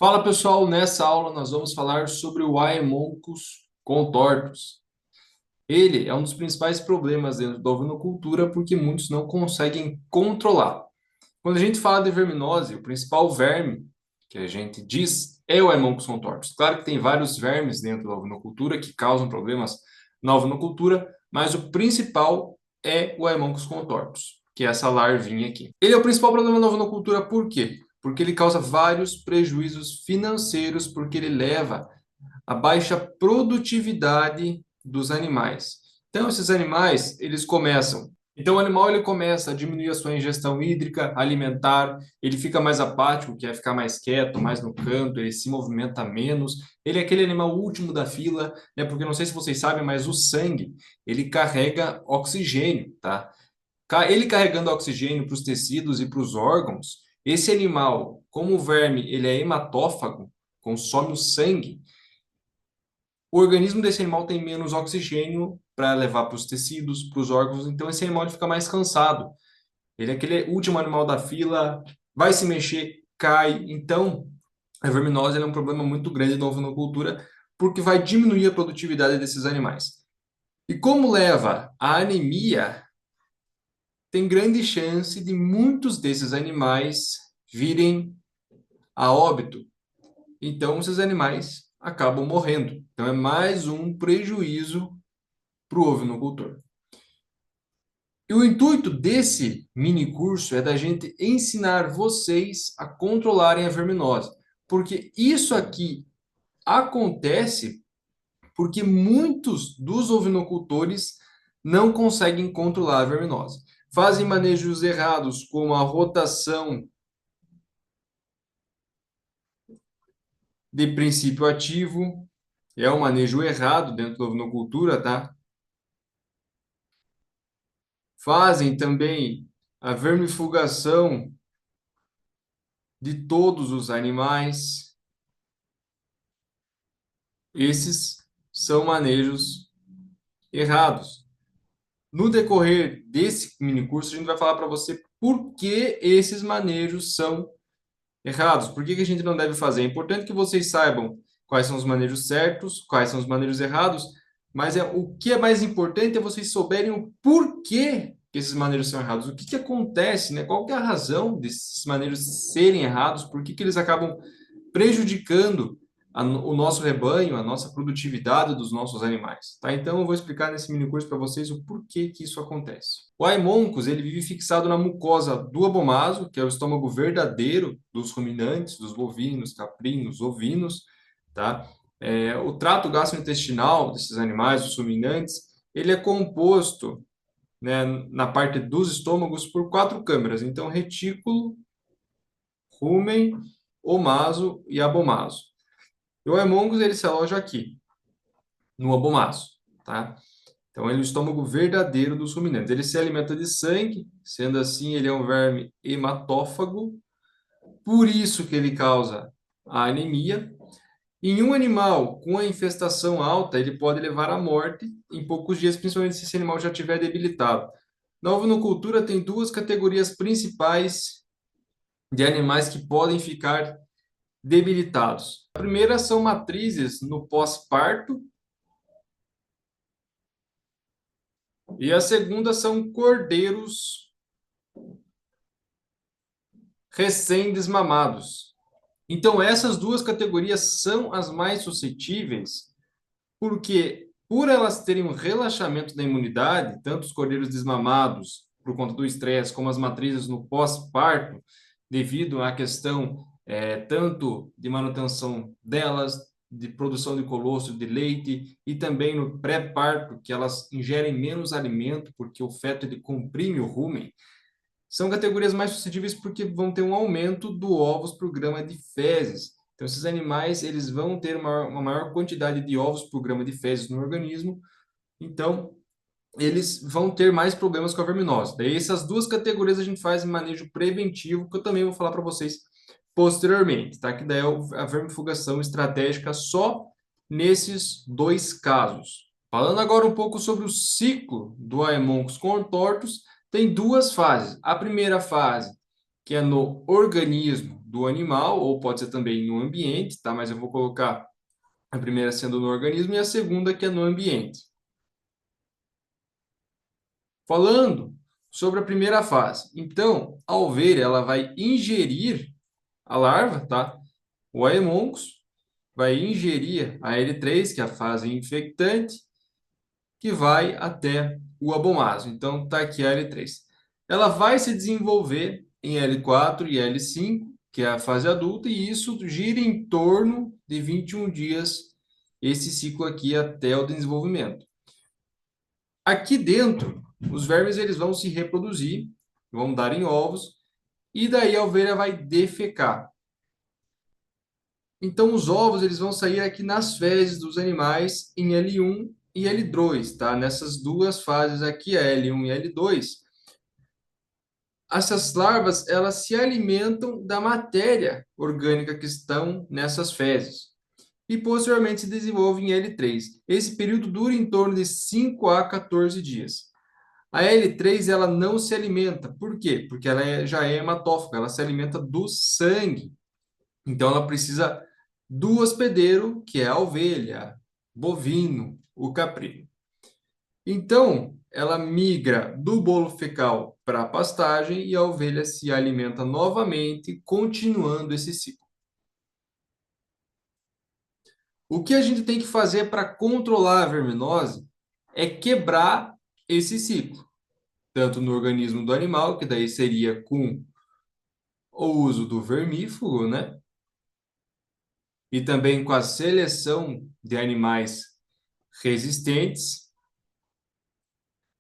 Fala pessoal, nessa aula nós vamos falar sobre o Haemoncus contortus. Ele é um dos principais problemas dentro da ovinocultura porque muitos não conseguem controlar. Quando a gente fala de verminose, o principal verme que a gente diz é o Haemoncus contortus. Claro que tem vários vermes dentro da ovinocultura que causam problemas na ovinocultura, mas o principal é o Haemoncus contortus, que é essa larvinha aqui. Ele é o principal problema na ovinocultura por quê? Porque ele causa vários prejuízos financeiros, porque ele leva à baixa produtividade dos animais. Então, esses animais, eles começam. Então, o animal ele começa a diminuir a sua ingestão hídrica, alimentar, ele fica mais apático, que é ficar mais quieto, mais no canto, ele se movimenta menos. Ele é aquele animal último da fila, né? Porque não sei se vocês sabem, mas o sangue, ele carrega oxigênio, tá? Ele carregando oxigênio para os tecidos e para os órgãos, esse animal, como o verme, ele é hematófago, consome o sangue, o organismo desse animal tem menos oxigênio para levar para os tecidos, para os órgãos, então esse animal ele fica mais cansado. Ele é aquele último animal da fila, vai se mexer, cai. Então, a verminose é um problema muito grande na ovinocultura, porque vai diminuir a produtividade desses animais. E como leva à anemia, tem grande chance de muitos desses animais virem a óbito. Então, esses animais acabam morrendo. Então, é mais um prejuízo para o ovinocultor. E o intuito desse mini curso é da gente ensinar vocês a controlarem a verminose. Porque isso aqui acontece porque muitos dos ovinocultores não conseguem controlar a verminose. Fazem manejos errados, como a rotação de princípio ativo, é um manejo errado dentro da ovinocultura, tá? Fazem também a vermifugação de todos os animais. Esses são manejos errados. No decorrer desse mini curso, a gente vai falar para você por que esses manejos são errados, por que a gente não deve fazer. É importante que vocês saibam quais são os manejos certos, quais são os manejos errados, mas o que é mais importante é vocês souberem o porquê que esses manejos são errados, o que que acontece, né? Qual que é a razão desses manejos serem errados, por que que eles acabam prejudicando o nosso rebanho, a nossa produtividade dos nossos animais, tá? Então eu vou explicar nesse mini curso para vocês o porquê que isso acontece. O Haemoncus, ele vive fixado na mucosa do abomaso, que é o estômago verdadeiro dos ruminantes, dos bovinos, caprinos, ovinos, tá? O trato gastrointestinal desses animais, dos ruminantes, ele é composto, né, na parte dos estômagos por quatro câmeras. Então, retículo, rumen, omaso e abomaso. E o Haemoncus, ele se aloja aqui, no abomaso, tá? Então, ele é o estômago verdadeiro dos ruminantes. Ele se alimenta de sangue, sendo assim, ele é um verme hematófago, por isso que ele causa a anemia. Em um animal com a infestação alta, ele pode levar à morte em poucos dias, principalmente se esse animal já estiver debilitado. Na ovinocultura, tem duas categorias principais de animais que podem ficar debilitados. A primeira são matrizes no pós-parto, e a segunda são cordeiros recém-desmamados. Então, essas duas categorias são as mais suscetíveis, porque por elas terem um relaxamento da imunidade, tanto os cordeiros desmamados, por conta do estresse, como as matrizes no pós-parto, devido à questão tanto de manutenção delas, de produção de colostro, de leite, e também no pré-parto, que elas ingerem menos alimento, porque o feto ele comprime o rumen, são categorias mais suscetíveis porque vão ter um aumento do ovos por grama de fezes. Então, esses animais eles vão ter uma maior quantidade de ovos por grama de fezes no organismo, então eles vão ter mais problemas com a verminose. Daí, essas duas categorias a gente faz em manejo preventivo, que eu também vou falar para vocês posteriormente, tá? Que daí é a vermifugação estratégica só nesses dois casos. Falando agora um pouco sobre o ciclo do Haemoncus contortus, tem duas fases. A primeira fase, que é no organismo do animal, ou pode ser também no ambiente, tá? Mas eu vou colocar a primeira sendo no organismo e a segunda que é no ambiente. Falando sobre a primeira fase. Então, a ovelha, ela vai ingerir a larva, tá? O Haemonchus vai ingerir a L3, que é a fase infectante, que vai até o abomaso. Então, tá aqui a L3. Ela vai se desenvolver em L4 e L5, que é a fase adulta, e isso gira em torno de 21 dias, esse ciclo aqui até o desenvolvimento. Aqui dentro, os vermes eles vão se reproduzir, vão dar em ovos, e daí a ovelha vai defecar. Então, os ovos eles vão sair aqui nas fezes dos animais em L1 e L2, tá? Nessas duas fases aqui, a L1 e L2, essas larvas elas se alimentam da matéria orgânica que estão nessas fezes e posteriormente se desenvolvem em L3. Esse período dura em torno de 5 a 14 dias. A L3 ela não se alimenta. Por quê? Porque ela já é hematófaga, ela se alimenta do sangue. Então ela precisa do hospedeiro, que é a ovelha, bovino, o caprino. Então, ela migra do bolo fecal para a pastagem e a ovelha se alimenta novamente, continuando esse ciclo. O que a gente tem que fazer para controlar a verminose é quebrar esse ciclo, tanto no organismo do animal, que daí seria com o uso do vermífugo, né? E também com a seleção de animais resistentes.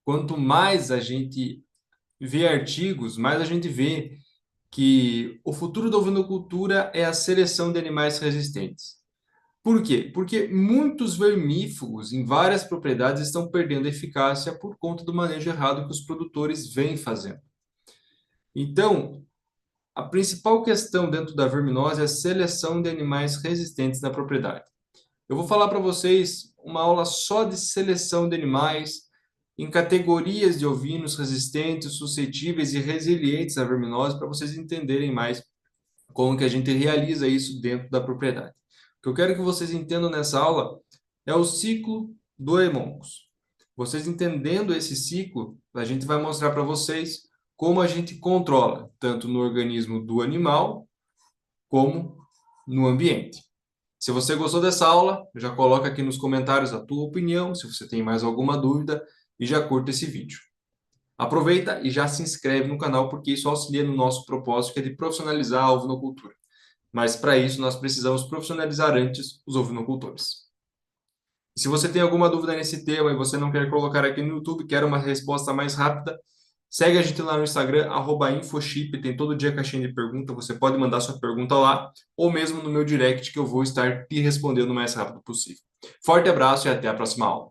Quanto mais a gente vê artigos, mais a gente vê que o futuro da ovinocultura é a seleção de animais resistentes. Por quê? Porque muitos vermífugos em várias propriedades estão perdendo eficácia por conta do manejo errado que os produtores vêm fazendo. Então, a principal questão dentro da verminose é a seleção de animais resistentes na propriedade. Eu vou falar para vocês uma aula só de seleção de animais em categorias de ovinos resistentes, suscetíveis e resilientes à verminose, para vocês entenderem mais como que a gente realiza isso dentro da propriedade. O que eu quero que vocês entendam nessa aula é o ciclo do Haemonchus. Vocês entendendo esse ciclo, a gente vai mostrar para vocês como a gente controla, tanto no organismo do animal, como no ambiente. Se você gostou dessa aula, já coloca aqui nos comentários a tua opinião, se você tem mais alguma dúvida, e já curta esse vídeo. Aproveita e já se inscreve no canal, porque isso auxilia no nosso propósito, que é de profissionalizar a ovinocultura. Mas para isso, nós precisamos profissionalizar antes os ovinocultores. E se você tem alguma dúvida nesse tema e você não quer colocar aqui no YouTube, quer uma resposta mais rápida, segue a gente lá no Instagram, @infochip, tem todo dia caixinha de pergunta, você pode mandar sua pergunta lá, ou mesmo no meu direct, que eu vou estar te respondendo o mais rápido possível. Forte abraço e até a próxima aula.